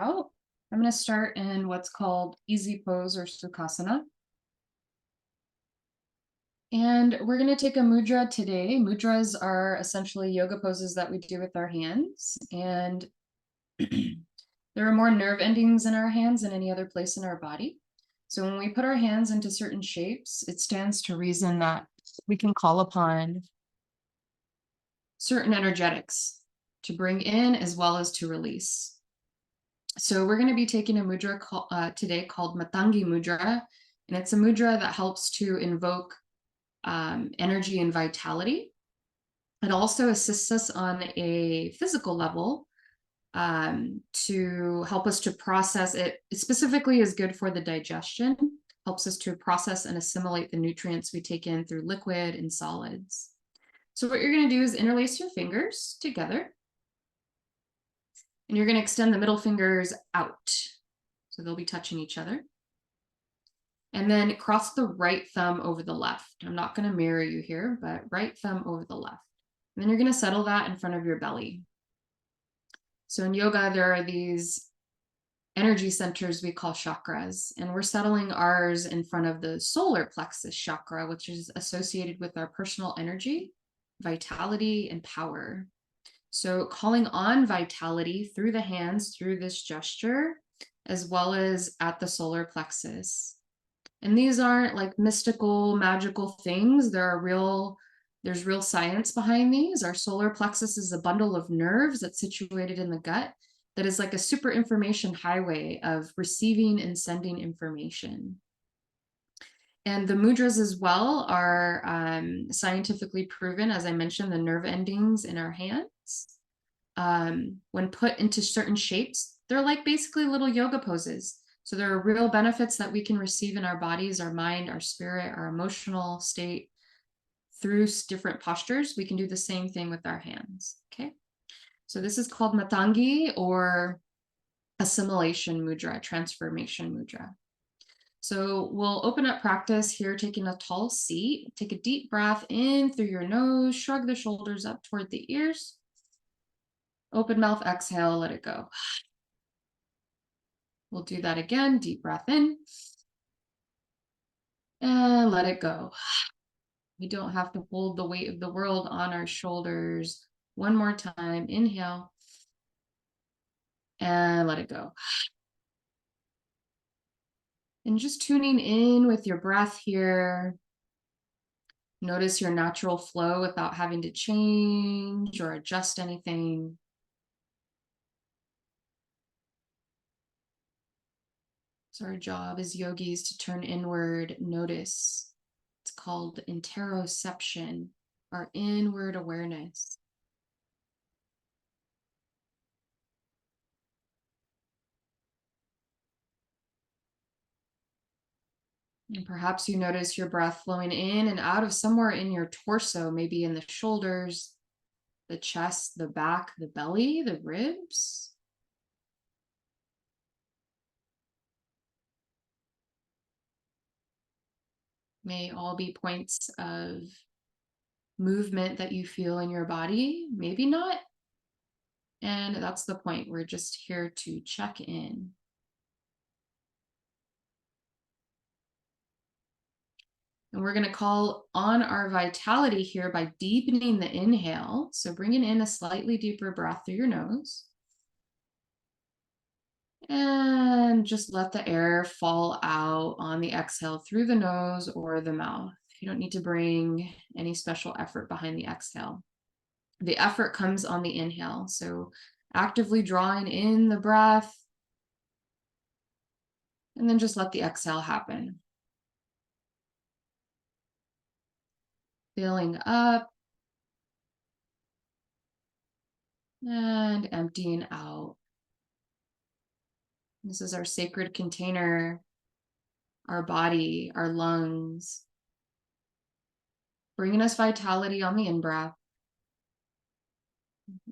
out. I'm going to start in what's called easy pose or sukhasana. And we're going to take a mudra today. Mudras are essentially yoga poses that we do with our hands. And there are more nerve endings in our hands than any other place in our body. So when we put our hands into certain shapes, it stands to reason that we can call upon certain energetics to bring in as well as to release. So we're going to be taking a mudra today called Matangi Mudra, and it's a mudra that helps to invoke energy and vitality. It also assists us on a physical level to help us to process it. It specifically is good for the digestion, helps us to process and assimilate the nutrients we take in through liquid and solids. So what you're going to do is interlace your fingers together. And you're going to extend the middle fingers out. So they'll be touching each other. And then cross the right thumb over the left. I'm not going to mirror you here, but right thumb over the left. And then you're going to settle that in front of your belly. So in yoga, there are these energy centers we call chakras, and we're settling ours in front of the solar plexus chakra, which is associated with our personal energy, vitality, and power. So calling on vitality through the hands, through this gesture, as well as at the solar plexus. And these aren't like mystical, magical things. There's real science behind these. Our solar plexus is a bundle of nerves that's situated in the gut that is like a super information highway of receiving and sending information. And the mudras as well are scientifically proven, as I mentioned, the nerve endings in our hands. When put into certain shapes, they're like basically little yoga poses. So there are real benefits that we can receive in our bodies, our mind, our spirit, our emotional state through different postures. We can do the same thing with our hands. Okay. So this is called Matangi, or assimilation mudra, transformation mudra. So we'll open up practice here, taking a tall seat. Take a deep breath in through your nose, shrug the shoulders up toward the ears. Open mouth, exhale, let it go. We'll do that again. Deep breath in. And let it go. We don't have to hold the weight of the world on our shoulders. One more time. Inhale. And let it go. And just tuning in with your breath here. Notice your natural flow without having to change or adjust anything. So our job as yogis to turn inward, notice. It's called interoception, our inward awareness. And perhaps you notice your breath flowing in and out of somewhere in your torso, maybe in the shoulders, the chest, the back, the belly, the ribs. May all be points of movement that you feel in your body, maybe not. And that's the point. We're just here to check in. And we're going to call on our vitality here by deepening the inhale. So bringing in a slightly deeper breath through your nose. And just let the air fall out on the exhale through the nose or the mouth. You don't need to bring any special effort behind the exhale. The effort comes on the inhale. So actively drawing in the breath. And then just let the exhale happen. Filling up and emptying out. This is our sacred container, our body, our lungs, bringing us vitality on the in-breath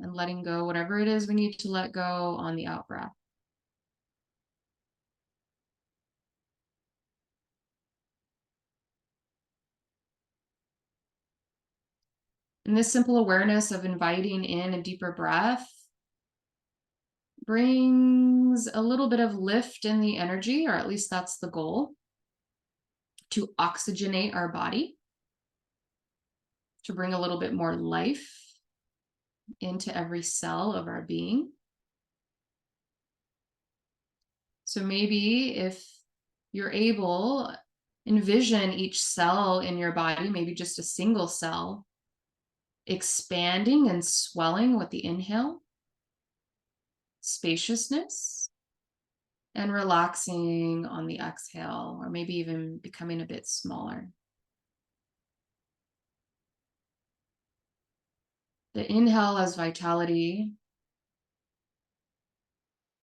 and letting go whatever it is we need to let go on the out-breath. And this simple awareness of inviting in a deeper breath brings a little bit of lift in the energy, or at least that's the goal, to oxygenate our body, to bring a little bit more life into every cell of our being. So maybe if you're able, envision each cell in your body, maybe just a single cell, expanding and swelling with the inhale, spaciousness, and relaxing on the exhale, or maybe even becoming a bit smaller. The inhale as vitality,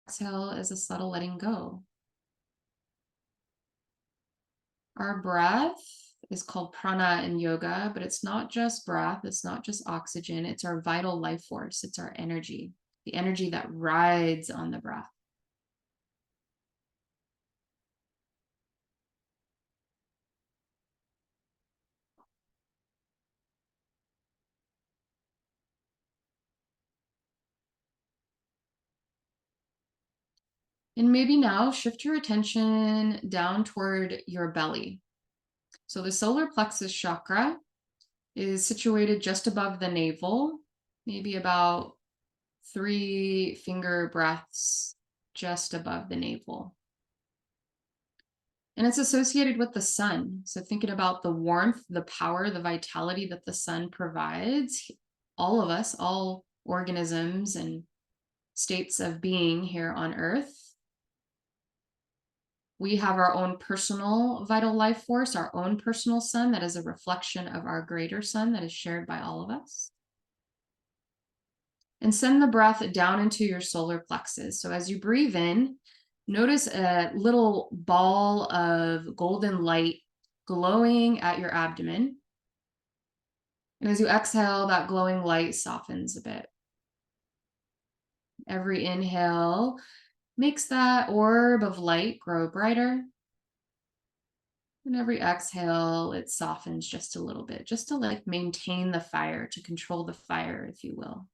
exhale as a subtle letting go. Our breath is called prana in yoga, but it's not just breath, it's not just oxygen, it's our vital life force, it's our energy, the energy that rides on the breath. And maybe now shift your attention down toward your belly. So the solar plexus chakra is situated just above the navel, maybe about 3 finger breaths just above the navel. And it's associated with the sun. So thinking about the warmth, the power, the vitality that the sun provides, all of us, all organisms and states of being here on Earth, we have our own personal vital life force, our own personal sun that is a reflection of our greater sun that is shared by all of us. And send the breath down into your solar plexus. So as you breathe in, notice a little ball of golden light glowing at your abdomen. And as you exhale, that glowing light softens a bit. Every inhale makes that orb of light grow brighter. And every exhale, it softens just a little bit, just to like maintain the fire, to control the fire, if you will.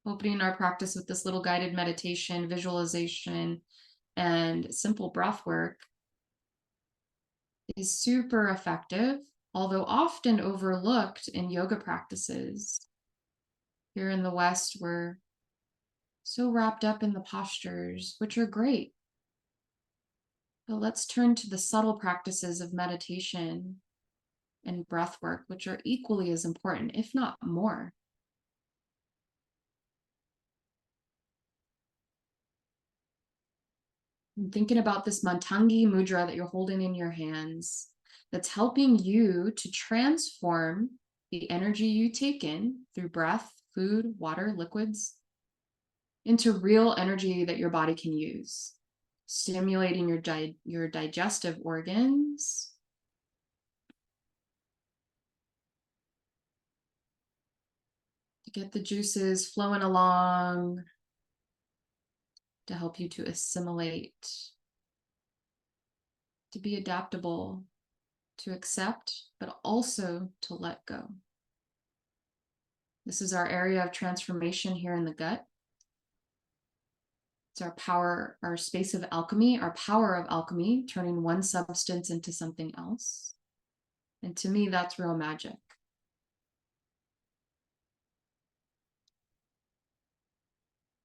Opening our practice with this little guided meditation, visualization, and simple breath work is super effective, although often overlooked in yoga practices. Here in the West, we're so wrapped up in the postures, which are great. But let's turn to the subtle practices of meditation and breath work, which are equally as important, if not more. And thinking about this Mantangi mudra that you're holding in your hands, that's helping you to transform the energy you take in through breath, food, water, liquids, into real energy that your body can use, stimulating your digestive organs, to get the juices flowing along, to help you to assimilate, to be adaptable, to accept, but also to let go. This is our area of transformation here in the gut. It's our power, our space of alchemy, our power of alchemy, turning one substance into something else. And to me, that's real magic.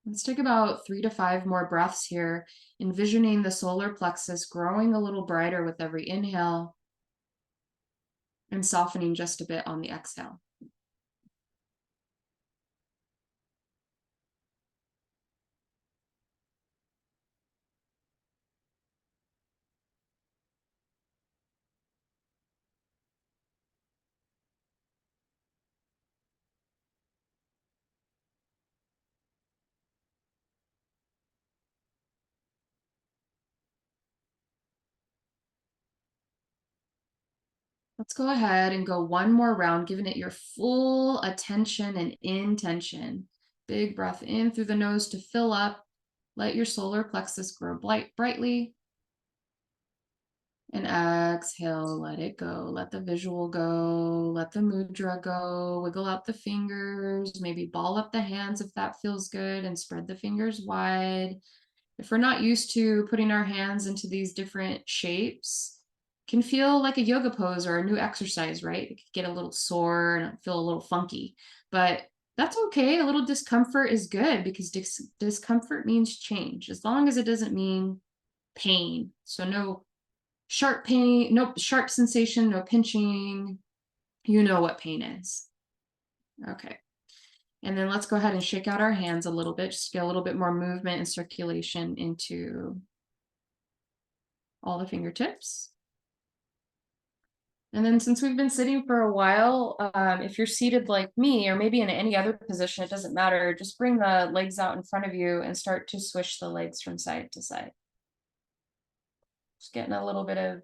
Let's take about 3 to 5 more breaths here, envisioning the solar plexus growing a little brighter with every inhale and softening just a bit on the exhale. Let's go ahead and go one more round, giving it your full attention and intention. Big breath in through the nose to fill up. Let your solar plexus grow brightly. And exhale, let it go. Let the visual go. Let the mudra go. Wiggle out the fingers. Maybe ball up the hands if that feels good and spread the fingers wide. If we're not used to putting our hands into these different shapes, it can feel like a yoga pose or a new exercise, right? It could get a little sore and feel a little funky, but that's okay. A little discomfort is good because discomfort means change, as long as it doesn't mean pain. So no sharp pain, no sharp sensation, no pinching. You know what pain is. Okay. And then let's go ahead and shake out our hands a little bit, just get a little bit more movement and circulation into all the fingertips. And then since we've been sitting for a while, if you're seated like me, or maybe in any other position, it doesn't matter, just bring the legs out in front of you and start to swish the legs from side to side. Just getting a little bit of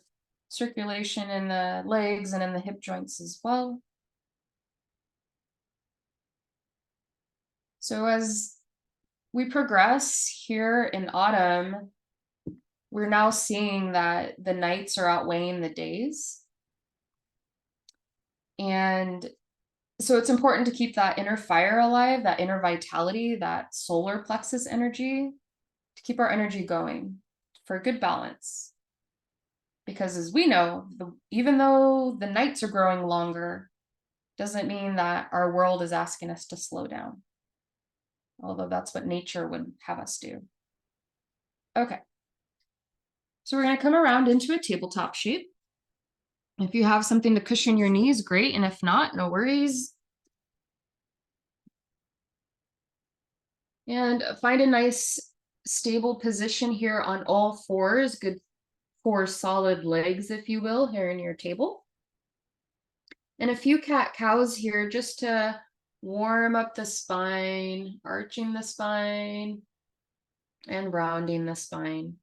circulation in the legs and in the hip joints as well. So as we progress here in autumn, we're now seeing that the nights are outweighing the days. And so it's important to keep that inner fire alive, that inner vitality, that solar plexus energy, to keep our energy going for a good balance. Because as we know, even though the nights are growing longer, doesn't mean that our world is asking us to slow down. Although that's what nature would have us do. Okay. So we're going to come around into a tabletop shape. If you have something to cushion your knees, great. And if not, no worries. And find a nice stable position here on all fours, good 4 solid legs, if you will, here in your table. And a few cat-cows here just to warm up the spine, arching the spine, and rounding the spine.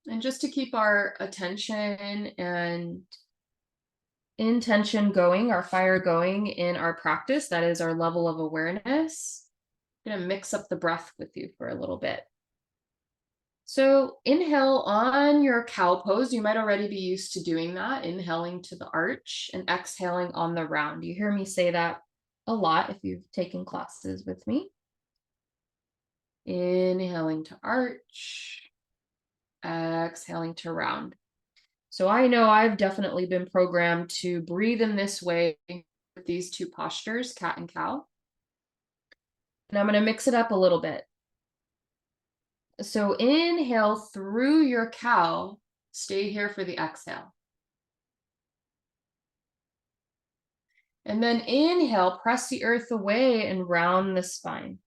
And just to keep our attention and intention going, our fire going in our practice, that is our level of awareness, I'm going to mix up the breath with you for a little bit. So inhale on your cow pose. You might already be used to doing that, inhaling to the arch and exhaling on the round. You hear me say that a lot if you've taken classes with me. Inhaling to arch, exhaling to round. So I know I've definitely been programmed to breathe in this way with these two postures, cat and cow. And I'm going to mix it up a little bit. So inhale through your cow, stay here for the exhale. And then inhale, press the earth away and round the spine.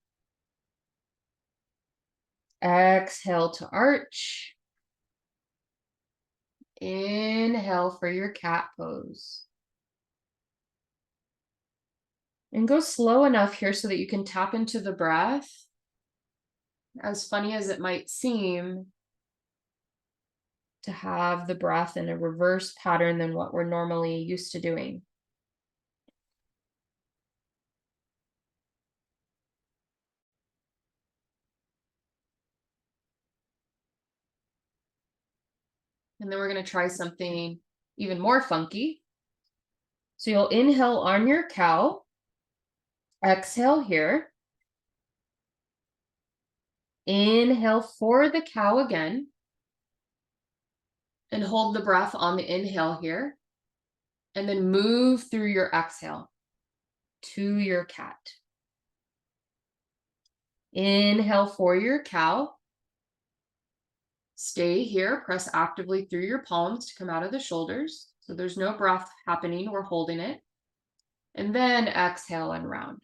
Exhale to arch. Inhale for your cat pose. And go slow enough here so that you can tap into the breath. As funny as it might seem, to have the breath in a reverse pattern than what we're normally used to doing. And then we're going to try something even more funky. So you'll inhale on your cow, exhale here. Inhale for the cow again. And hold the breath on the inhale here. And then move through your exhale to your cat. Inhale for your cow. Stay here, press actively through your palms to come out of the shoulders. So there's no breath happening, we're holding it. And then exhale and round.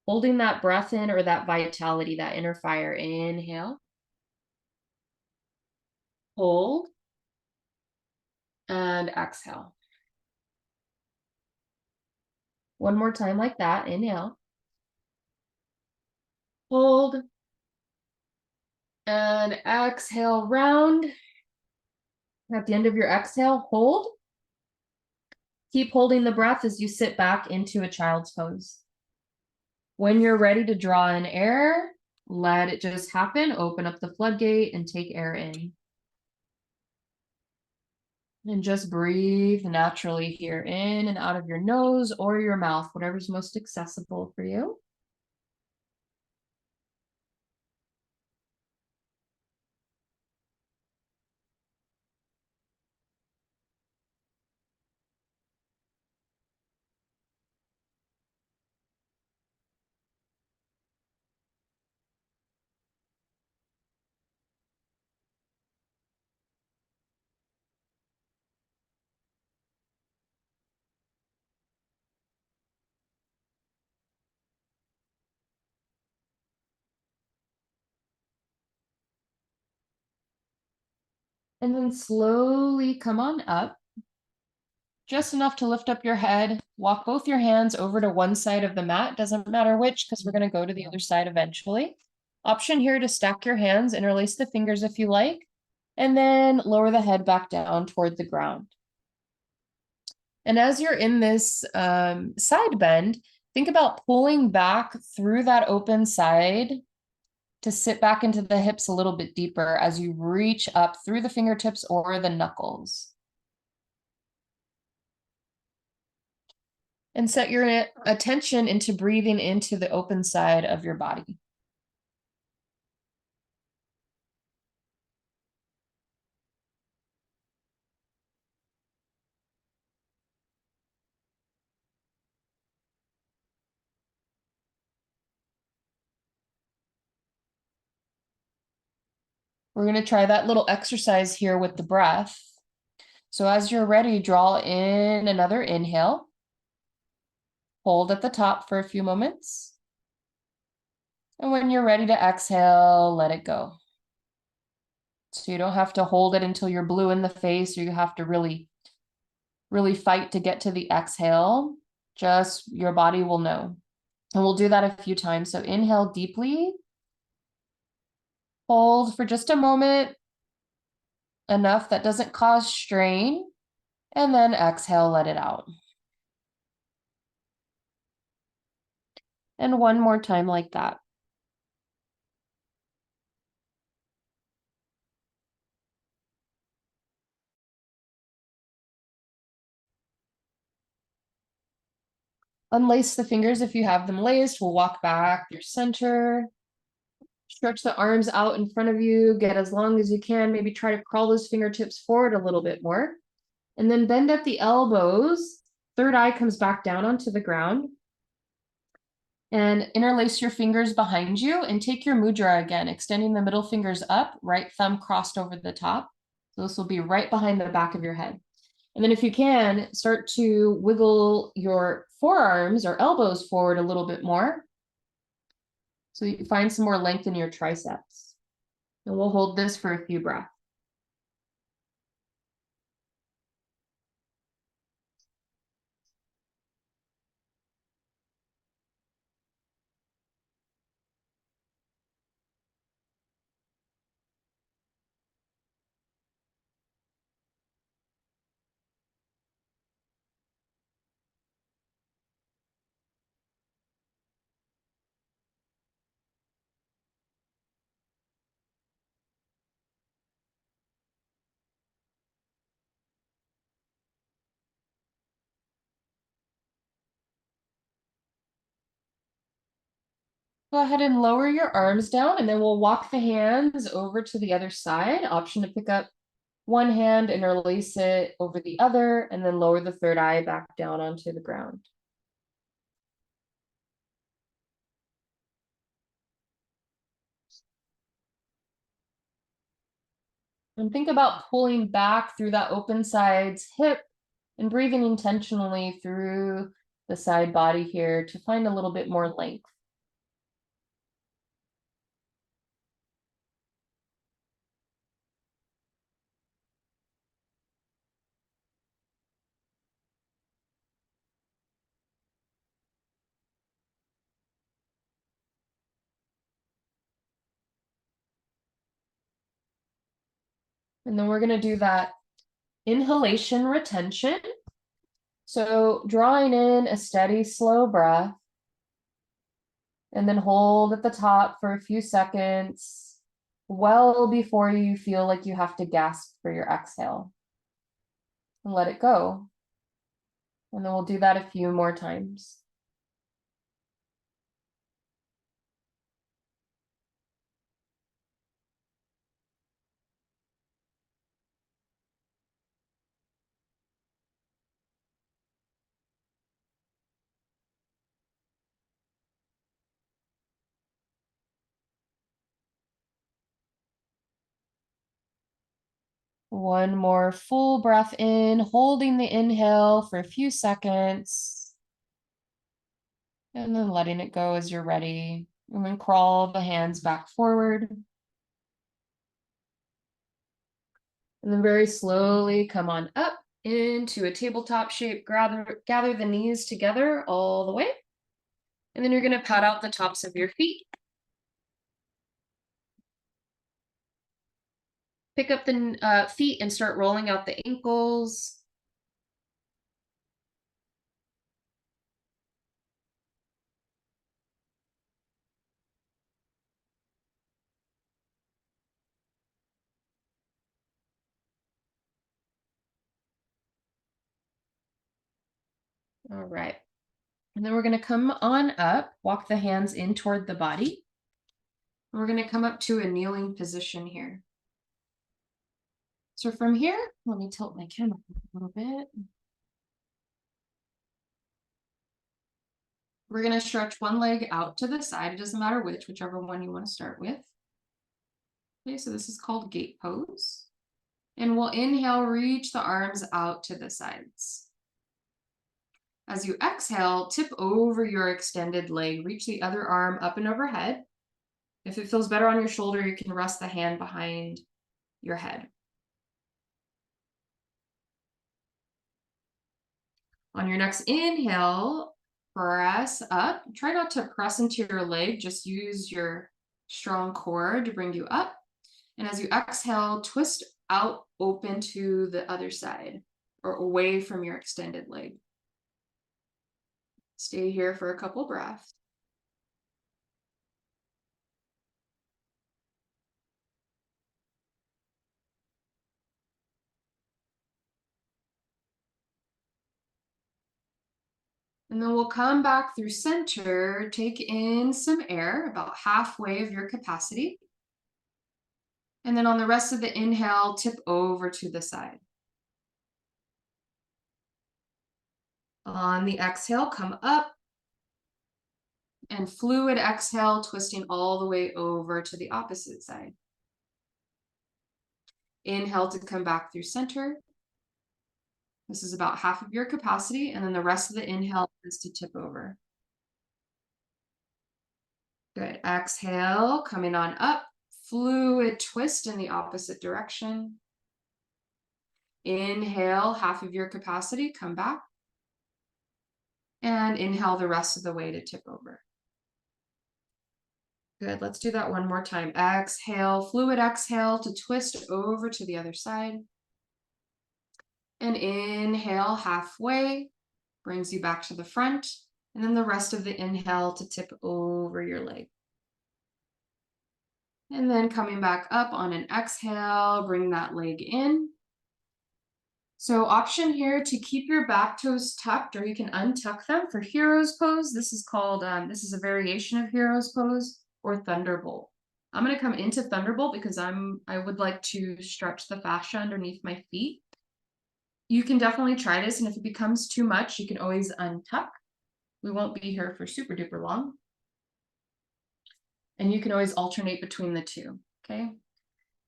Holding that breath in or that vitality, that inner fire. Inhale. Hold. And exhale. One more time like that. Inhale. Hold. And exhale, round. At the end of your exhale, hold. Keep holding the breath as you sit back into a child's pose. When you're ready to draw in air, Let it just happen. Open up the floodgate and take air in. And just breathe naturally here, in and out of your nose or your mouth, whatever's most accessible for you. And then slowly come on up, just enough to lift up your head. Walk both your hands over to one side of the mat. Doesn't matter which, because we're going to go to the other side eventually. Option here to stack your hands, interlace the fingers if you like, and then lower the head back down toward the ground. And as you're in this side bend, think about pulling back through that open side to sit back into the hips a little bit deeper as you reach up through the fingertips or the knuckles. And set your attention into breathing into the open side of your body. We're going to try that little exercise here with the breath. So as you're ready, draw in another inhale. Hold at the top for a few moments. And when you're ready to exhale, let it go. So you don't have to hold it until you're blue in the face, or you have to really fight to get to the exhale. Just your body will know. And we'll do that a few times. So inhale deeply. Hold for just a moment, enough that doesn't cause strain. And then exhale, let it out. And one more time like that. Unlace the fingers if you have them laced. We'll walk back your center. Stretch the arms out in front of you. Get as long as you can. Maybe try to crawl those fingertips forward a little bit more. And then bend at the elbows. Third eye comes back down onto the ground. And interlace your fingers behind you and take your mudra again, extending the middle fingers up, right thumb crossed over the top. So this will be right behind the back of your head. And then if you can, start to wiggle your forearms or elbows forward a little bit more, so you can find some more length in your triceps. And we'll hold this for a few breaths. Go ahead and lower your arms down, and then we'll walk the hands over to the other side. Option to pick up one hand, interlace it over the other, and then lower the third eye back down onto the ground. And think about pulling back through that open side's hip and breathing intentionally through the side body here to find a little bit more length. And then we're going to do that inhalation retention. So drawing in a steady, slow breath. And then hold at the top for a few seconds, well before you feel like you have to gasp for your exhale. And let it go. And then we'll do that a few more times. One more full breath in, holding the inhale for a few seconds. And then letting it go as you're ready. And then crawl the hands back forward. And then very slowly come on up into a tabletop shape. Gather the knees together all the way. And then you're going to pat out the tops of your feet. Pick up the feet and start rolling out the ankles. All right. And then we're going to come on up, walk the hands in toward the body. And we're going to come up to a kneeling position here. So from here, let me tilt my camera a little bit. We're going to stretch one leg out to the side. It doesn't matter whichever one you want to start with. Okay, so this is called gate pose. And we'll inhale, reach the arms out to the sides. As you exhale, tip over your extended leg, reach the other arm up and overhead. If it feels better on your shoulder, you can rest the hand behind your head. On your next inhale, press up. Try not to press into your leg, just use your strong core to bring you up. And as you exhale, twist out open to the other side or away from your extended leg. Stay here for a couple breaths. And then we'll come back through center, take in some air, about halfway of your capacity. And then on the rest of the inhale, tip over to the side. On the exhale, come up. And fluid exhale, twisting all the way over to the opposite side. Inhale to come back through center. This is about half of your capacity, and then the rest of the inhale is to tip over. Good. Exhale, coming on up. Fluid twist in the opposite direction. Inhale, half of your capacity, come back. And inhale the rest of the way to tip over. Good. Let's do that one more time. Exhale, fluid exhale to twist over to the other side. And inhale halfway, brings you back to the front. And then the rest of the inhale to tip over your leg. And then coming back up on an exhale, bring that leg in. So option here to keep your back toes tucked, or you can untuck them for hero's pose. This is called, this is a variation of hero's pose, or thunderbolt. I'm going to come into thunderbolt because I would like to stretch the fascia underneath my feet. You can definitely try this, and if it becomes too much, you can always untuck. We won't be here for super duper long. And you can always alternate between the two, okay?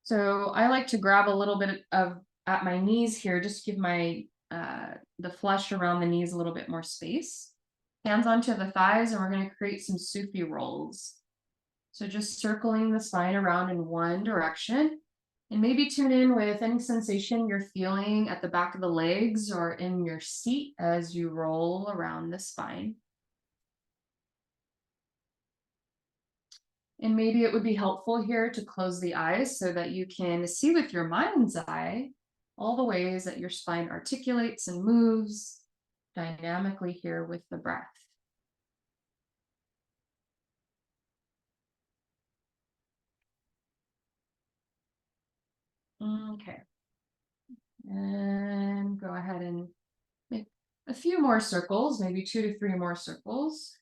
So I like to grab a little bit of at my knees here, just give my the flesh around the knees a little bit more space. Hands onto the thighs, and we're going to create some Sufi rolls. So just circling the spine around in one direction, and maybe tune in with any sensation you're feeling at the back of the legs or in your seat as you roll around the spine. And maybe it would be helpful here to close the eyes so that you can see with your mind's eye all the ways that your spine articulates and moves dynamically here with the breath. Okay. And go ahead and make a few more circles, maybe 2 to 3 more circles.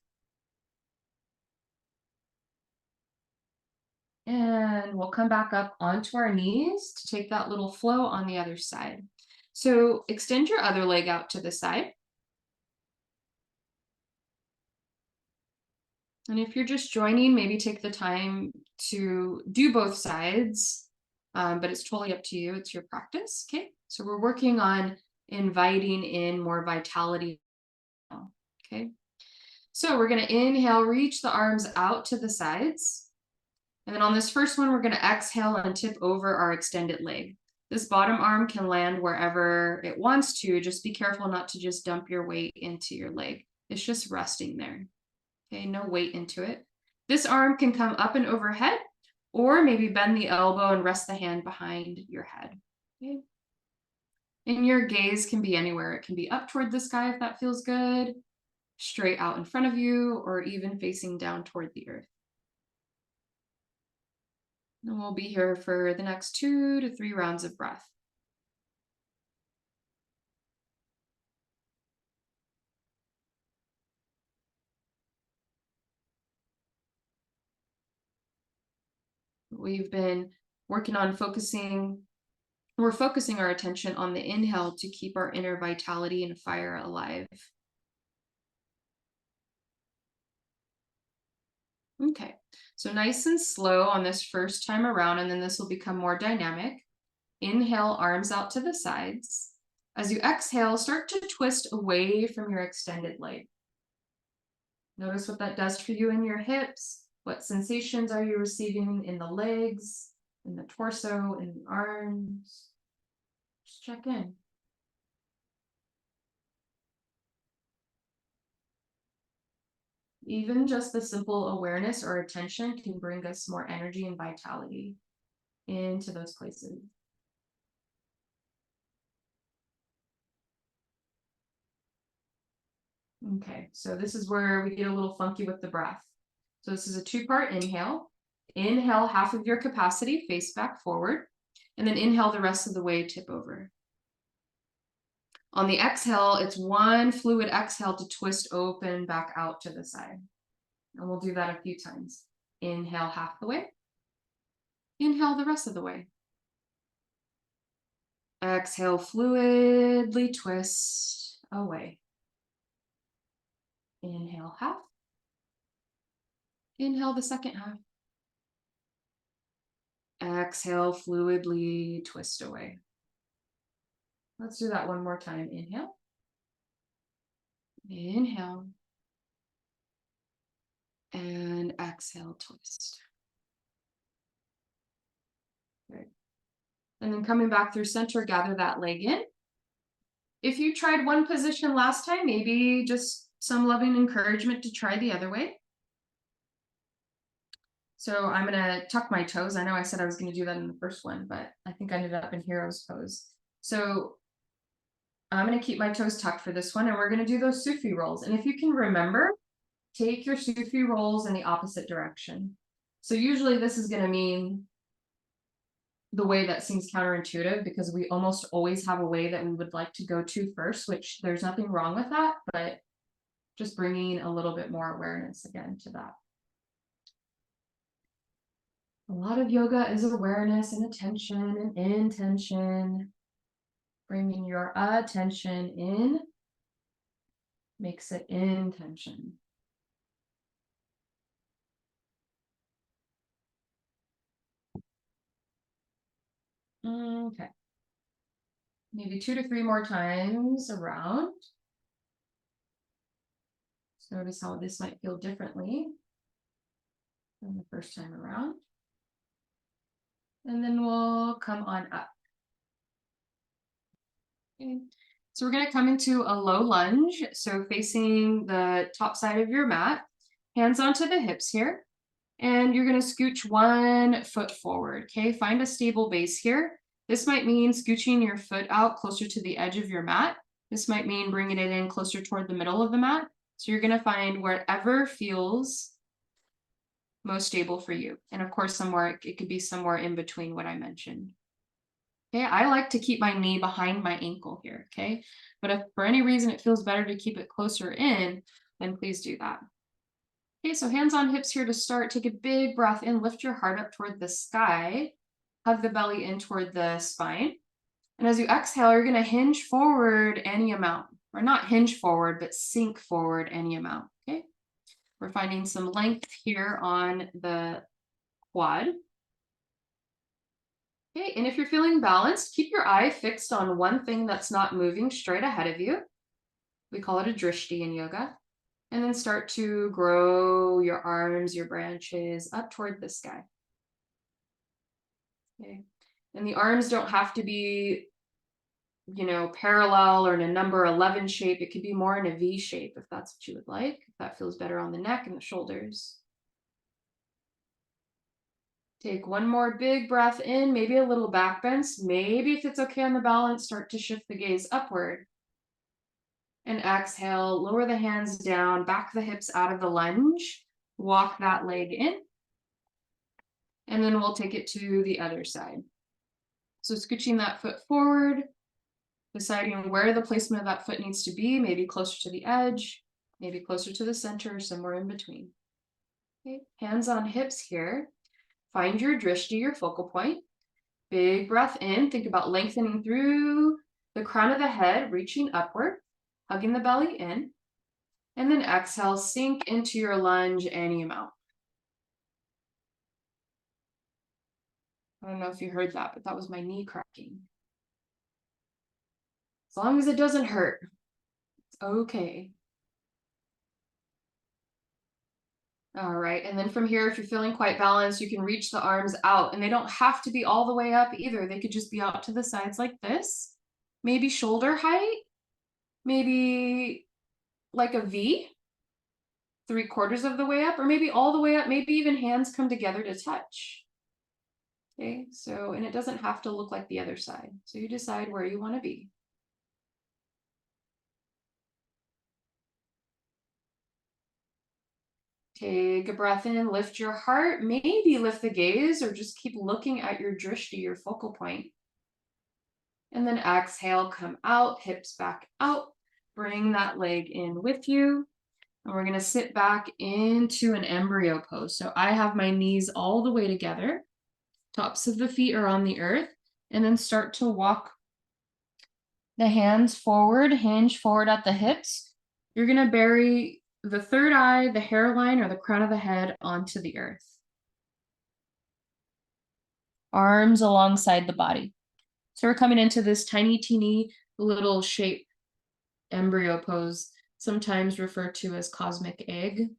And we'll come back up onto our knees to take that little flow on the other side. So extend your other leg out to the side. And if you're just joining, maybe take the time to do both sides, but it's totally up to you. It's your practice. Okay. So we're working on inviting in more vitality. Okay. So we're going to inhale, reach the arms out to the sides. And then on this first one, we're going to exhale and tip over our extended leg. This bottom arm can land wherever it wants to. Just be careful not to just dump your weight into your leg. It's just resting there. Okay, no weight into it. This arm can come up and overhead, or maybe bend the elbow and rest the hand behind your head. Okay. And your gaze can be anywhere. It can be up toward the sky if that feels good, straight out in front of you, or even facing down toward the earth. And we'll be here for the next 2 to 3 rounds of breath. We've been working on we're focusing our attention on the inhale to keep our inner vitality and fire alive. Okay, so nice and slow on this first time around, and then this will become more dynamic. Inhale, arms out to the sides. As you exhale, start to twist away from your extended leg. Notice what that does for you in your hips. What sensations are you receiving in the legs, in the torso, in the arms? Just check in. Even just the simple awareness or attention can bring us more energy and vitality into those places. Okay, so this is where we get a little funky with the breath. So this is a 2-part inhale. Inhale half of your capacity, face back forward, and then inhale the rest of the way, tip over. On the exhale, it's one fluid exhale to twist open back out to the side. And we'll do that a few times. Inhale half the way. Inhale the rest of the way. Exhale, fluidly twist away. Inhale half. Inhale the second half. Exhale, fluidly twist away. Let's do that one more time. Inhale. Inhale. And exhale, twist. Good. And then coming back through center, gather that leg in. If you tried one position last time, maybe just some loving encouragement to try the other way. So I'm going to tuck my toes. I know I said I was going to do that in the first one, but I think I ended up in hero's pose. So I'm going to keep my toes tucked for this one, and we're going to do those Sufi rolls. And if you can remember, take your Sufi rolls in the opposite direction. So usually this is going to mean the way that seems counterintuitive, because we almost always have a way that we would like to go to first, which there's nothing wrong with that, but just bringing a little bit more awareness again to that. A lot of yoga is awareness and attention and intention. Bringing your attention in makes it intention. Okay. Maybe 2 to 3 more times around. So notice how this might feel differently than the first time around. And then we'll come on up. Okay. So we're going to come into a low lunge. So facing the top side of your mat, hands onto the hips here. And you're going to scooch one foot forward. Okay, find a stable base here. This might mean scooching your foot out closer to the edge of your mat. This might mean bringing it in closer toward the middle of the mat. So you're going to find wherever feels most stable for you. And of course, somewhere it could be somewhere in between what I mentioned. Okay, I like to keep my knee behind my ankle here, okay? But if for any reason it feels better to keep it closer in, then please do that. Okay, so hands on hips here to start. Take a big breath in, lift your heart up toward the sky, hug the belly in toward the spine. And as you exhale, you're gonna hinge forward any amount, or not hinge forward, but sink forward any amount, okay? We're finding some length here on the quad. Okay, and if you're feeling balanced, keep your eye fixed on one thing that's not moving straight ahead of you. We call it a drishti in yoga. And then start to grow your arms, your branches up toward the sky. Okay. And the arms don't have to be, parallel or in a number 11 shape. It could be more in a V shape if that's what you would like, if that feels better on the neck and the shoulders. Take one more big breath in, maybe a little back bend. Maybe if it's okay on the balance, start to shift the gaze upward. And exhale, lower the hands down, back the hips out of the lunge, walk that leg in. And then we'll take it to the other side. So scooching that foot forward, deciding where the placement of that foot needs to be, maybe closer to the edge, maybe closer to the center, somewhere in between. Okay. Hands on hips here. Find your drishti, your focal point. Big breath in. Think about lengthening through the crown of the head, reaching upward, hugging the belly in. And then exhale, sink into your lunge any amount. I don't know if you heard that, but that was my knee cracking. As long as it doesn't hurt, it's okay. All right, and then from here, if you're feeling quite balanced, you can reach the arms out, and they don't have to be all the way up either. They could just be out to the sides like this. Maybe shoulder height, maybe like a V, 3/4 of the way up, or maybe all the way up, maybe even hands come together to touch. Okay, so, and it doesn't have to look like the other side. So you decide where you want to be. Take a breath in, lift your heart, maybe lift the gaze, or just keep looking at your drishti, your focal point. And then exhale, come out, hips back out. Bring that leg in with you. And we're going to sit back into an embryo pose. So I have my knees all the way together. Tops of the feet are on the earth. And then start to walk the hands forward, hinge forward at the hips. You're going to bury the third eye, the hairline, or the crown of the head onto the earth. Arms alongside the body. So we're coming into this tiny, teeny little shape embryo pose, sometimes referred to as cosmic egg,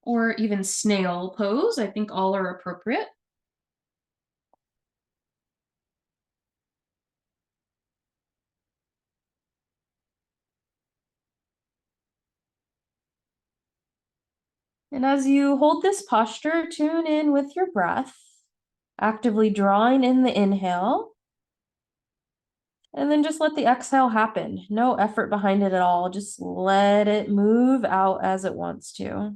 or even snail pose. I think all are appropriate. And as you hold this posture, tune in with your breath, actively drawing in the inhale. And then just let the exhale happen. No effort behind it at all. Just let it move out as it wants to.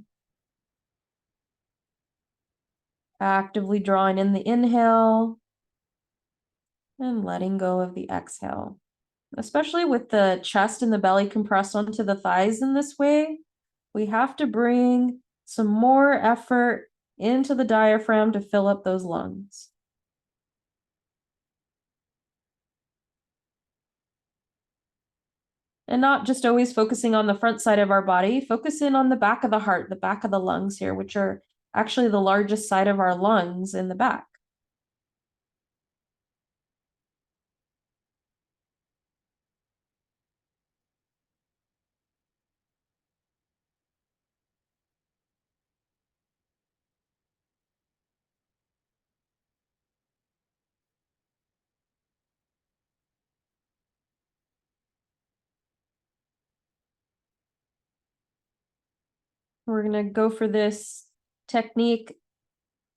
Actively drawing in the inhale and letting go of the exhale. Especially with the chest and the belly compressed onto the thighs in this way, we have to bring some more effort into the diaphragm to fill up those lungs. And not just always focusing on the front side of our body, focus in on the back of the heart, the back of the lungs here, which are actually the largest side of our lungs in the back. We're going to go for this technique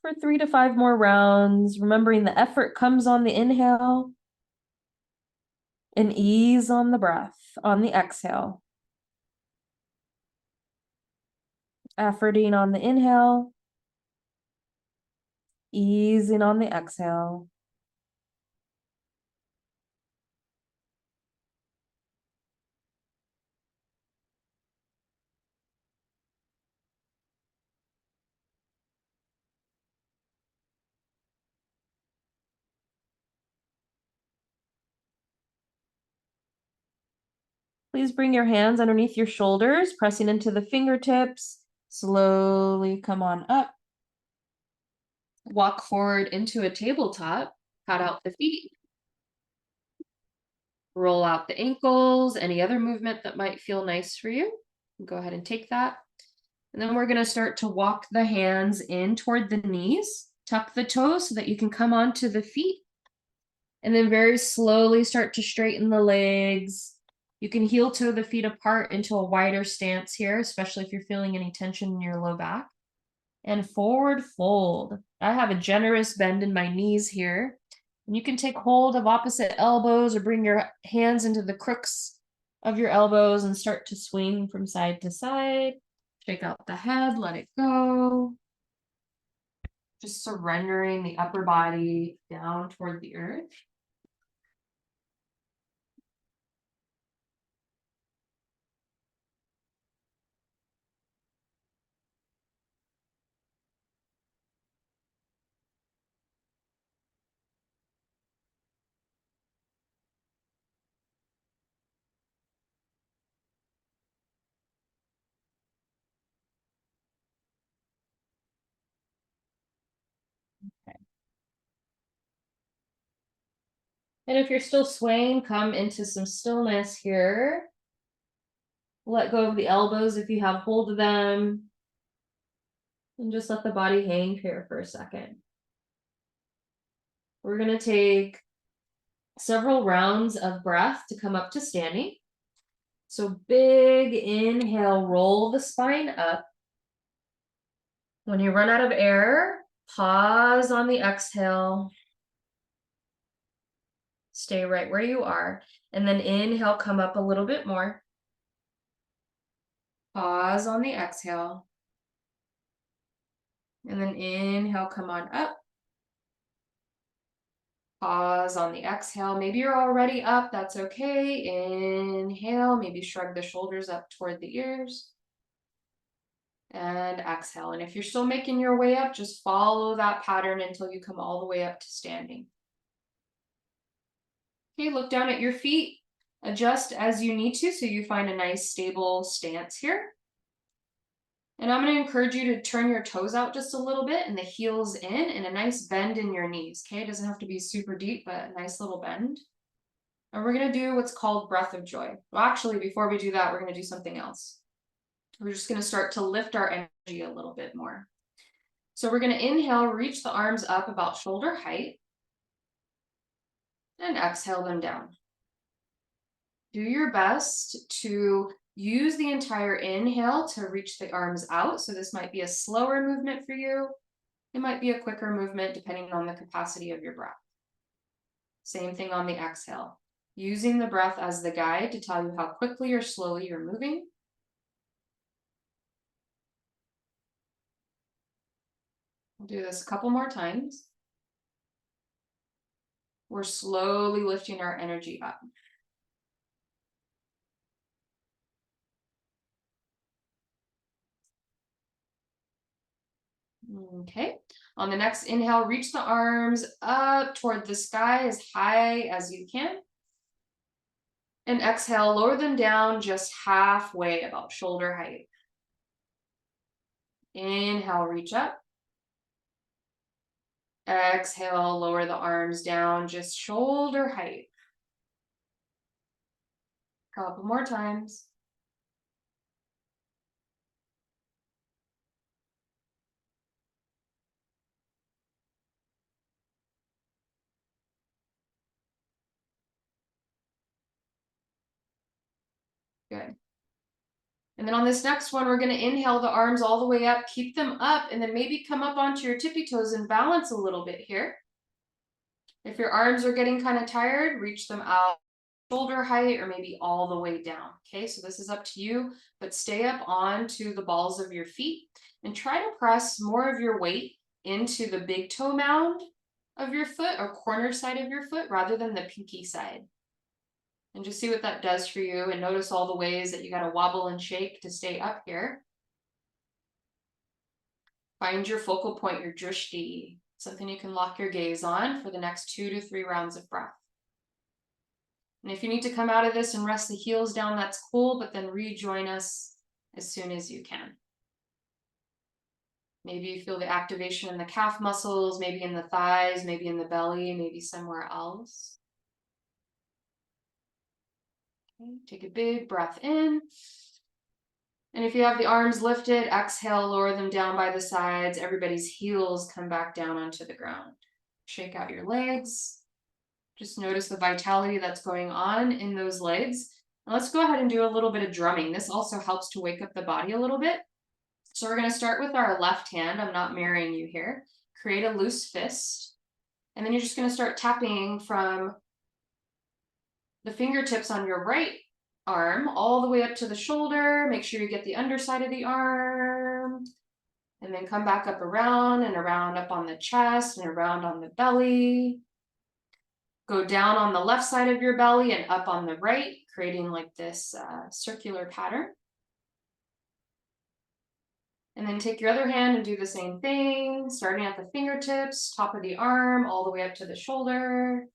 for 3 to 5 more rounds, remembering the effort comes on the inhale and ease on the breath, on the exhale. Efforting on the inhale, easing on the exhale. Please bring your hands underneath your shoulders, pressing into the fingertips. Slowly come on up. Walk forward into a tabletop, pat out the feet. Roll out the ankles, any other movement that might feel nice for you. Go ahead and take that. And then we're going to start to walk the hands in toward the knees. Tuck the toes so that you can come onto the feet. And then very slowly start to straighten the legs. You can heel toe the feet apart into a wider stance here, especially if you're feeling any tension in your low back. And forward fold. I have a generous bend in my knees here. And you can take hold of opposite elbows or bring your hands into the crooks of your elbows and start to swing from side to side. Shake out the head, let it go. Just surrendering the upper body down toward the earth. And if you're still swaying, come into some stillness here. Let go of the elbows if you have hold of them. And just let the body hang here for a second. We're going to take several rounds of breath to come up to standing. So big inhale, roll the spine up. When you run out of air, pause on the exhale. Stay right where you are. And then inhale, come up a little bit more. Pause on the exhale. And then inhale, come on up. Pause on the exhale. Maybe you're already up. That's okay. Inhale, maybe shrug the shoulders up toward the ears. And exhale. And if you're still making your way up, just follow that pattern until you come all the way up to standing. Okay, look down at your feet. Adjust as you need to so you find a nice stable stance here. And I'm going to encourage you to turn your toes out just a little bit and the heels in and a nice bend in your knees. Okay, it doesn't have to be super deep, but a nice little bend. And we're going to do what's called breath of joy. Well, actually, before we do that, we're going to do something else. We're just going to start to lift our energy a little bit more. So we're going to inhale, reach the arms up about shoulder height. And exhale them down. Do your best to use the entire inhale to reach the arms out. So this might be a slower movement for you. It might be a quicker movement depending on the capacity of your breath. Same thing on the exhale. Using the breath as the guide to tell you how quickly or slowly you're moving. We'll do this a couple more times. We're slowly lifting our energy up. Okay, on the next inhale, reach the arms up toward the sky as high as you can. And exhale, lower them down just halfway, about shoulder height. Inhale, reach up. Exhale, lower the arms down just shoulder height. Couple more times. Good. And then on this next one, we're going to inhale the arms all the way up, keep them up, and then maybe come up onto your tippy toes and balance a little bit here. If your arms are getting kind of tired, reach them out shoulder height or maybe all the way down. Okay, so this is up to you, but stay up onto the balls of your feet and try to press more of your weight into the big toe mound of your foot or corner side of your foot rather than the pinky side. And just see what that does for you and notice all the ways that you got to wobble and shake to stay up here. Find your focal point, your drishti, something you can lock your gaze on for the next 2 to 3 rounds of breath. And if you need to come out of this and rest the heels down, that's cool, but then rejoin us as soon as you can. Maybe you feel the activation in the calf muscles, maybe in the thighs, maybe in the belly, maybe somewhere else. Okay, take a big breath in. And if you have the arms lifted, exhale, lower them down by the sides. Everybody's heels come back down onto the ground. Shake out your legs. Just notice the vitality that's going on in those legs. Now let's go ahead and do a little bit of drumming. This also helps to wake up the body a little bit. So we're going to start with our left hand. I'm not mirroring you here. Create a loose fist. And then you're just going to start tapping from the fingertips on your right arm all the way up to the shoulder. Make sure you get the underside of the arm. And then come back up around and around up on the chest and around on the belly. Go down on the left side of your belly and up on the right, creating like this circular pattern. And then take your other hand and do the same thing, starting at the fingertips, top of the arm, all the way up to the shoulder.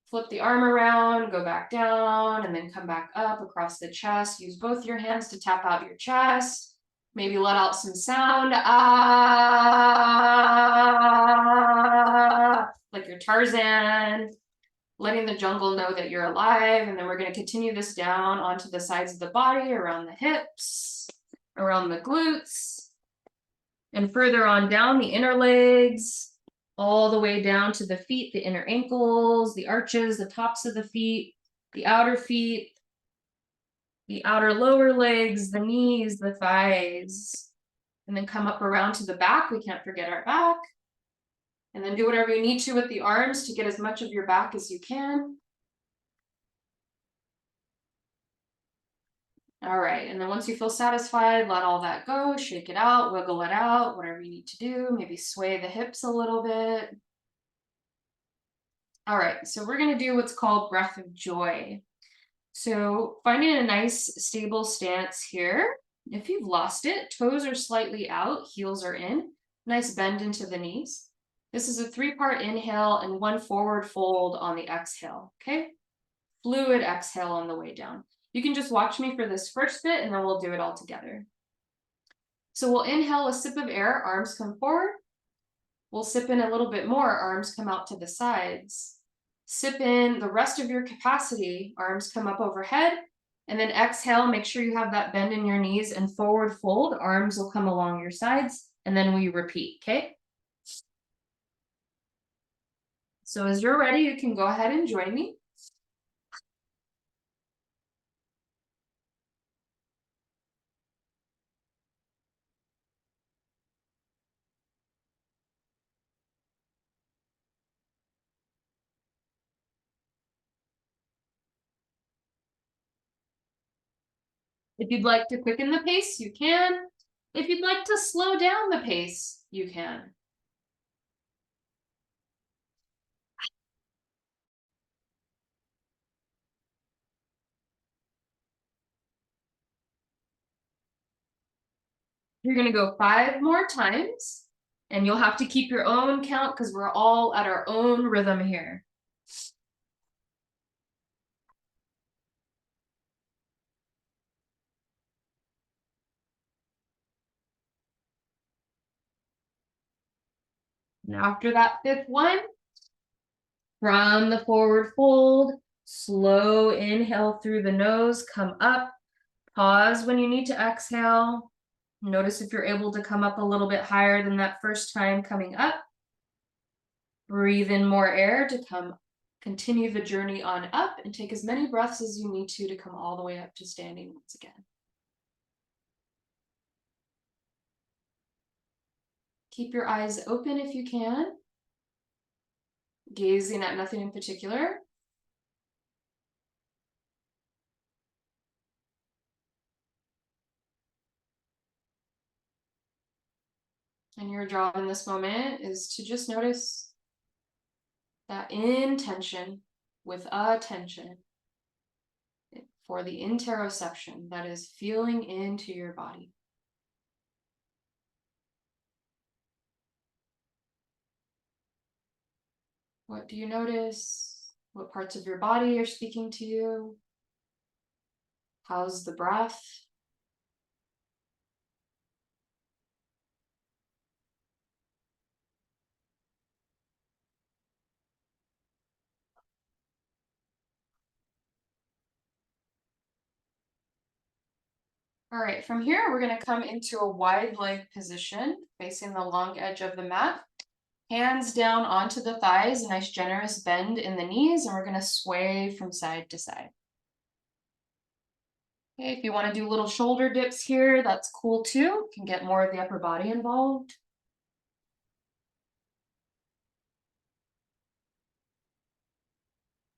Flip the arm around, go back down, and then come back up across the chest. Use both your hands to tap out your chest. Maybe let out some sound, ah, like you're Tarzan, letting the jungle know that you're alive. And then we're going to continue this down onto the sides of the body, around the hips, around the glutes, and further on down the inner legs, all the way down to the feet, the inner ankles, the arches, the tops of the feet, the outer feet, the outer lower legs, the knees, the thighs, and then come up around to the back. We can't forget our back. And then do whatever you need to with the arms to get as much of your back as you can. All right, and then once you feel satisfied, let all that go, shake it out, wiggle it out, whatever you need to do. Maybe sway the hips a little bit. All right, so we're gonna do what's called breath of joy. So finding a nice stable stance here. If you've lost it, toes are slightly out, heels are in. Nice bend into the knees. This is a 3-part inhale and 1 forward fold on the exhale, okay? Fluid exhale on the way down. You can just watch me for this first bit and then we'll do it all together. So we'll inhale a sip of air, arms come forward. We'll sip in a little bit more, arms come out to the sides. Sip in the rest of your capacity, arms come up overhead. And then exhale, make sure you have that bend in your knees and forward fold, arms will come along your sides. And then we repeat, okay? So as you're ready, you can go ahead and join me. If you'd like to quicken the pace, you can. If you'd like to slow down the pace, you can. You're going to go 5 more times, and you'll have to keep your own count because we're all at our own rhythm here. And after that 5th one, from the forward fold, slow inhale through the nose, come up, pause when you need to exhale. Notice if you're able to come up a little bit higher than that first time coming up. Breathe in more air to continue the journey on up and take as many breaths as you need to come all the way up to standing once again. Keep your eyes open if you can, gazing at nothing in particular. And your job in this moment is to just notice that intention with attention for the interoception, that is feeling into your body. What do you notice? What parts of your body are speaking to you? How's the breath? All right, from here, we're going to come into a wide leg position, facing the long edge of the mat. Hands down onto the thighs, a nice generous bend in the knees, and we're going to sway from side to side. Okay, if you want to do little shoulder dips here, that's cool too. You can get more of the upper body involved.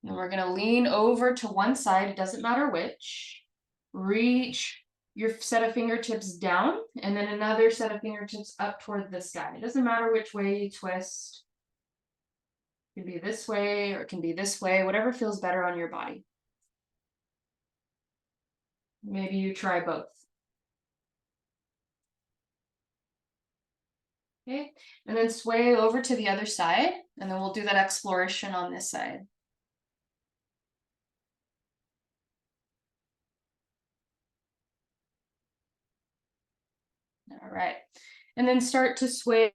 And we're going to lean over to one side, it doesn't matter which. Reach your set of fingertips down, and then another set of fingertips up toward the sky. It doesn't matter which way you twist. It can be this way or it can be this way, whatever feels better on your body. Maybe you try both. Okay, and then sway over to the other side, and then we'll do that exploration on this side. All right, and then start to sway.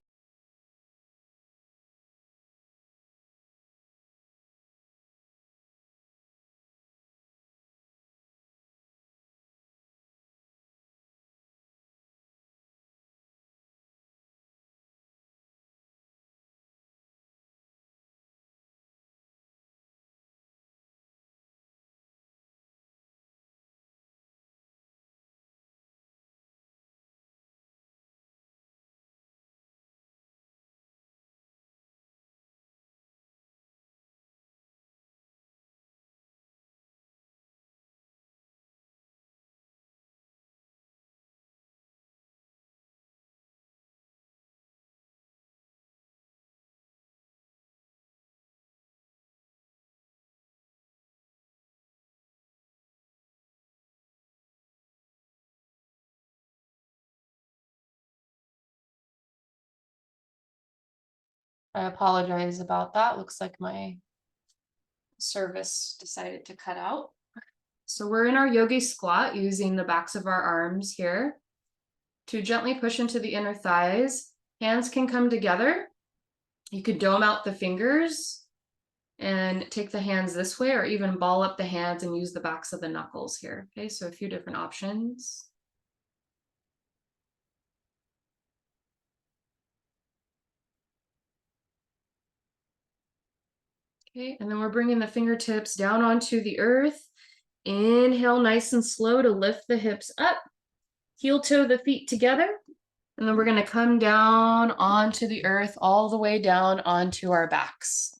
I apologize about that. Looks like my service decided to cut out. So we're in our yogi squat using the backs of our arms here to gently push into the inner thighs. Hands can come together. You could dome out the fingers and take the hands this way, or even ball up the hands and use the backs of the knuckles here. Okay, so a few different options. Okay, and then we're bringing the fingertips down onto the earth. Inhale nice and slow to lift the hips up. Heel toe the feet together. And then we're going to come down onto the earth all the way down onto our backs.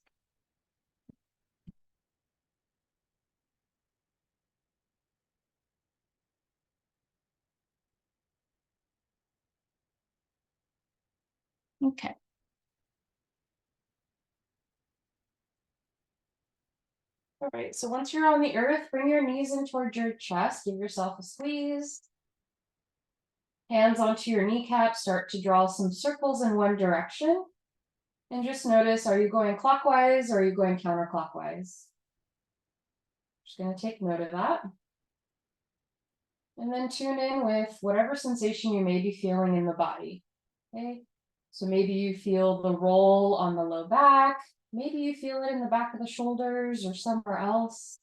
Okay. All right, so once you're on the earth, bring your knees in towards your chest. Give yourself a squeeze. Hands onto your kneecaps, start to draw some circles in one direction. And just notice, are you going clockwise or are you going counterclockwise? Just going to take note of that. And then tune in with whatever sensation you may be feeling in the body. Okay, so maybe you feel the roll on the low back. Maybe you feel it in the back of the shoulders or somewhere else.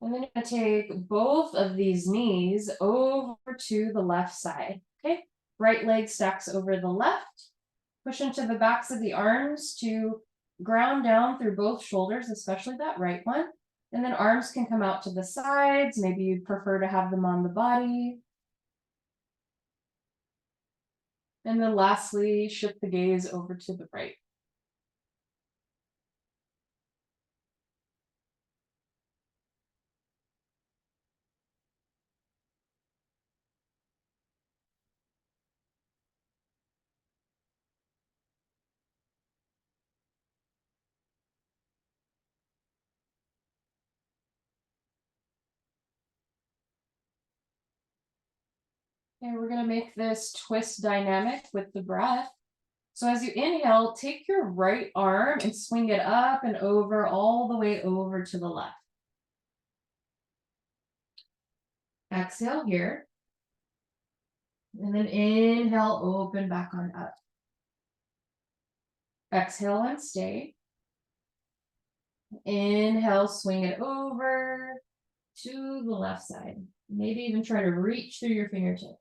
And then you're going to take both of these knees over to the left side. Okay, right leg stacks over the left. Push into the backs of the arms to ground down through both shoulders, especially that right one. And then arms can come out to the sides. Maybe you'd prefer to have them on the body. And then lastly, shift the gaze over to the right. And we're gonna make this twist dynamic with the breath. So as you inhale, take your right arm and swing it up and over, all the way over to the left. Exhale here. And then inhale, open back on up. Exhale and stay. Inhale, swing it over to the left side. Maybe even try to reach through your fingertips.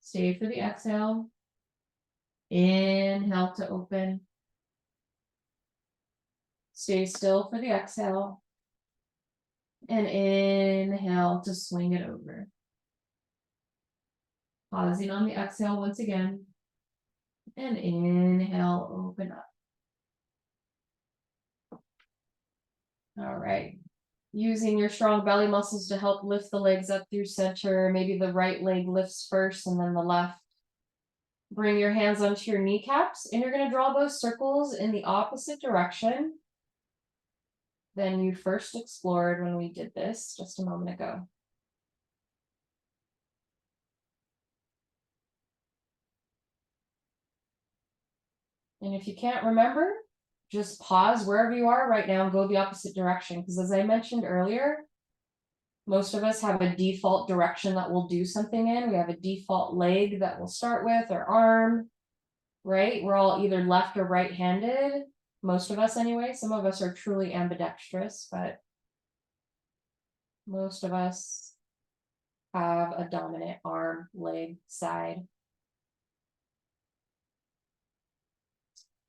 Stay for the exhale. Inhale to open. Stay still for the exhale. And inhale to swing it over. Pausing on the exhale once again. And inhale, open up. All right. Using your strong belly muscles to help lift the legs up through center. Maybe the right leg lifts first and then the left. Bring your hands onto your kneecaps and you're going to draw those circles in the opposite direction than you first explored when we did this just a moment ago. And if you can't remember, just pause wherever you are right now and go the opposite direction. Because as I mentioned earlier, most of us have a default direction that we'll do something in. We have a default leg that we'll start with, or arm, right? We're all either left or right-handed. Most of us anyway. Some of us are truly ambidextrous, but most of us have a dominant arm, leg, side.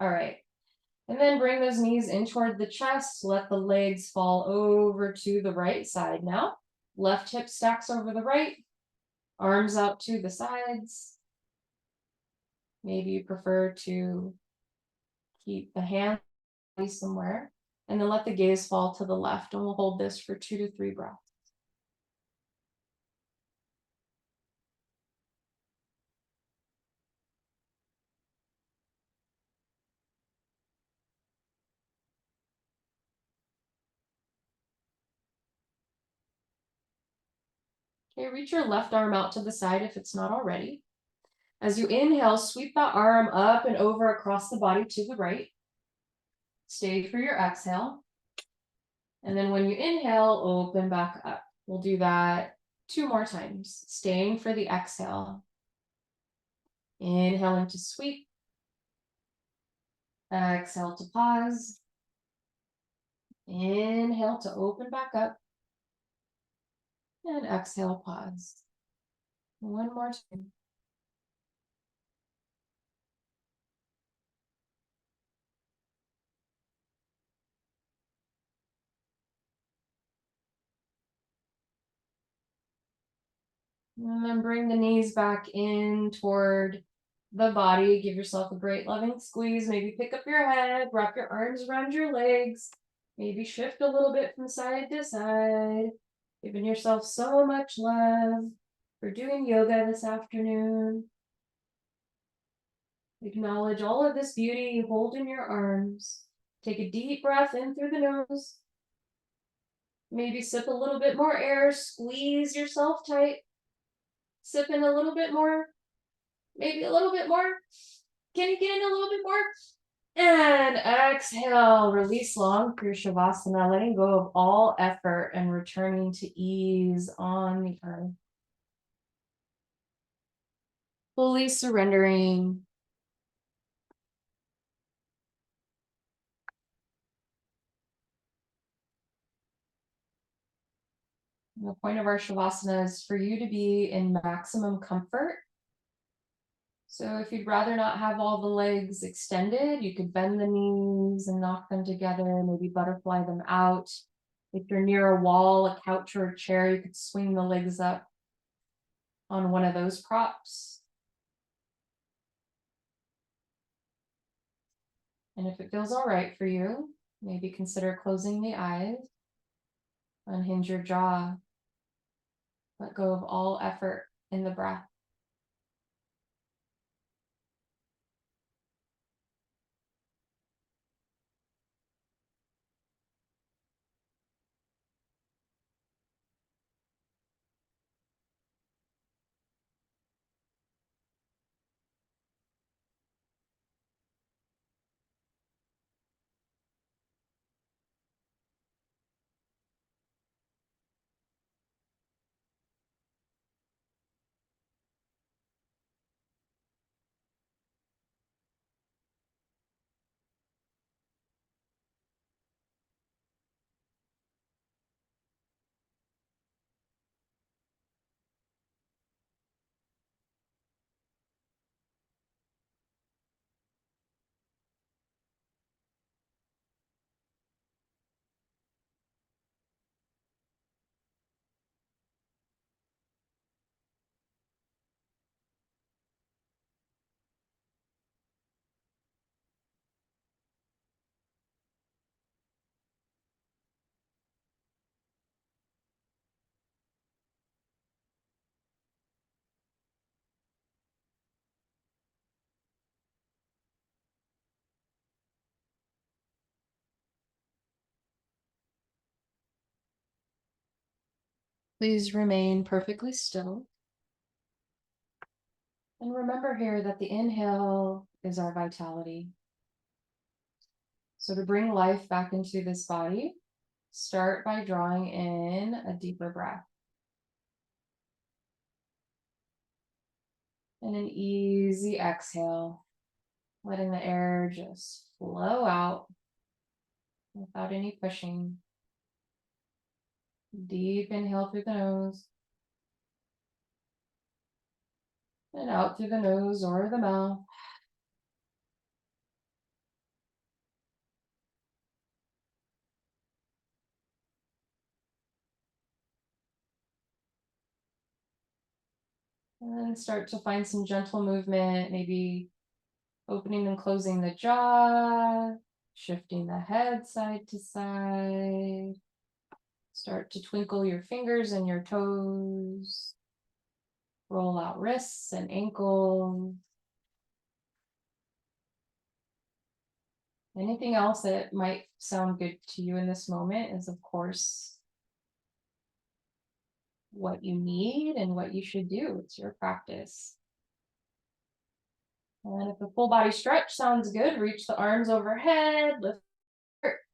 All right. And then bring those knees in toward the chest. Let the legs fall over to the right side now. Left hip stacks over the right. Arms out to the sides. Maybe you prefer to keep the hand somewhere. And then let the gaze fall to the left. And we'll hold this for 2 to 3 breaths. Okay, reach your left arm out to the side if it's not already. As you inhale, sweep that arm up and over across the body to the right. Stay for your exhale. And then when you inhale, open back up. We'll do that 2 more times, staying for the exhale. Inhaling to sweep. Exhale to pause. Inhale to open back up. And exhale, pause. 1 more time. And then bring the knees back in toward the body. Give yourself a great loving squeeze. Maybe pick up your head, wrap your arms around your legs. Maybe shift a little bit from side to side. Giving yourself so much love for doing yoga this afternoon. Acknowledge all of this beauty you hold in your arms. Take a deep breath in through the nose. Maybe sip a little bit more air. Squeeze yourself tight. Sip in a little bit more. Maybe a little bit more. Can you get in a little bit more? And exhale, release long through Shavasana, letting go of all effort and returning to ease on the earth. Fully surrendering. And the point of our Shavasana is for you to be in maximum comfort. So if you'd rather not have all the legs extended, you could bend the knees and knock them together, maybe butterfly them out. If you're near a wall, a couch, or a chair, you could swing the legs up on one of those props. And if it feels all right for you, maybe consider closing the eyes, unhinge your jaw, let go of all effort in the breath. Please remain perfectly still. And remember here that the inhale is our vitality. So to bring life back into this body, start by drawing in a deeper breath. And an easy exhale, letting the air just flow out without any pushing. Deep inhale through the nose. And out through the nose or the mouth. And then start to find some gentle movement, maybe opening and closing the jaw, shifting the head side to side. Start to twinkle your fingers and your toes. Roll out wrists and ankles. Anything else that might sound good to you in this moment is, of course, what you need and what you should do. It's your practice. And if a full body stretch sounds good, reach the arms overhead, lift,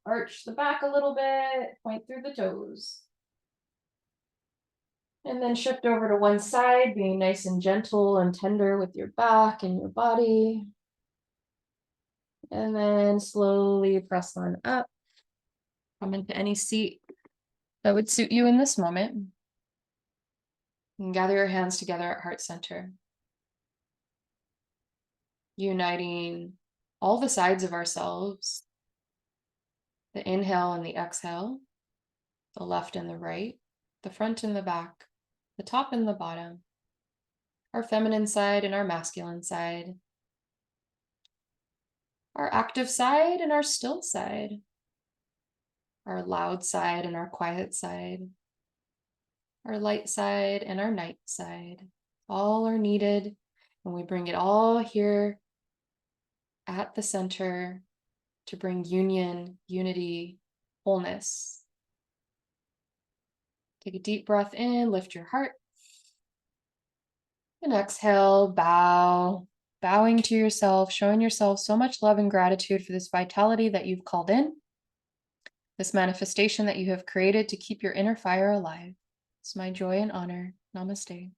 arch the back a little bit, point through the toes. And then shift over to one side, being nice and gentle and tender with your back and your body. And then slowly press on up. Come into any seat that would suit you in this moment. And gather your hands together at heart center. Uniting all the sides of ourselves. The inhale and the exhale. The left and the right. The front and the back. The top and the bottom. Our feminine side and our masculine side. Our active side and our still side. Our loud side and our quiet side. Our light side and our night side. All are needed, and we bring it all here at the center to bring union, unity, wholeness. Take a deep breath in, lift your heart. And exhale, bow, bowing to yourself, showing yourself so much love and gratitude for this vitality that you've called in, this manifestation that you have created to keep your inner fire alive. It's my joy and honor. Namaste.